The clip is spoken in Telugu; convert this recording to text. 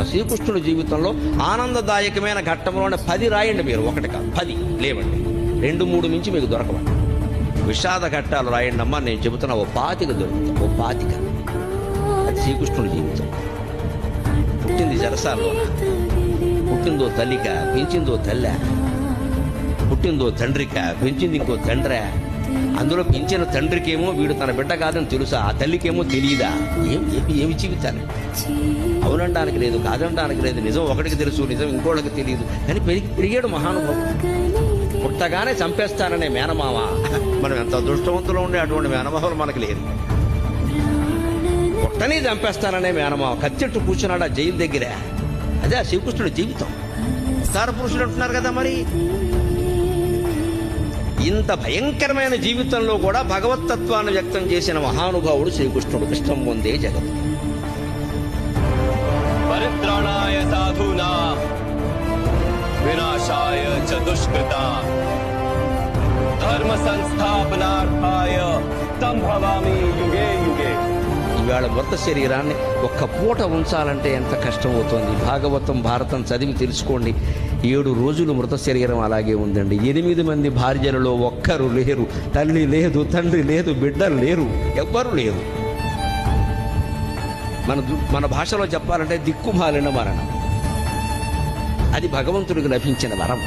శ్రీకృష్ణుడి జీవితంలో ఆనందదాయకమైన ఘట్టంలోనే 10 రాయండి మీరు, ఒకటి కాదు 10 లేవండి, 2-3 మించి మీకు దొరకవండి. విషాద ఘట్టాలు రాయండి అమ్మా, నేను చెబుతున్నా ఓ 25 దొరుకుతాయి, ఓ 25. అది శ్రీకృష్ణుడి జీవితం. పుట్టింది జరసాల్లో, పుట్టిందో తల్లిక, పెంచిందో తల్లె, పుట్టిందో తండ్రిక, పెంచింది ఇంకో తండ్రే. అందులో పెంచిన తండ్రికేమో వీడు తన బిడ్డ కాదని తెలుసా, ఆ తల్లికేమో తెలియదా? ఏమి జీవితాన్ని అవునడానికి లేదు, కాదనడానికి లేదు. నిజం ఒకటికి తెలుసు, నిజం ఇంకోళ్ళకి తెలియదు. కానీ పెరిగాడు మహానుభావుడు. పుట్టగానే చంపేస్తాననే మేనమామ. మనం ఎంత అదృష్టవంతులు ఉండే అటువంటి మేనమామలు మనకు లేదు. పుట్టని చంపేస్తాననే మేనమామ కత్తిట్టు కూర్చున్నాడు ఆ జైలు దగ్గర. అదే ఆ శ్రీకృష్ణుడి జీవితం. అవతార పురుషుడు అంటున్నారు కదా, మరి ఇంత భయంకరమైన జీవితంలో కూడా భగవత్తత్వాన్ని వ్యక్తం చేసిన మహానుభావుడు శ్రీకృష్ణుడు. కృష్ణం వందే జగత్. పరిత్రాణాయ సాధూనాం వినాశాయ చ దుష్కృతాం ధర్మ సంస్థాపనార్థాయ సంభవామి యుగే యుగే. ఇవాళ మృత శరీరాన్ని ఒక్క పూట ఉంచాలంటే ఎంత కష్టం అవుతుంది. భాగవతం భారతం చదివి తెలుసుకోండి. 7 రోజులు మృత శరీరం అలాగే ఉందండి. 8 మంది భార్యలలో ఒక్కరు లేరు, తల్లి లేదు, తండ్రి లేదు, బిడ్డలు లేరు, ఎవ్వరు లేరు. మన భాషలో చెప్పాలంటే దిక్కుమాలిన మరణం. అది భగవంతుడికి లభించిన వరం.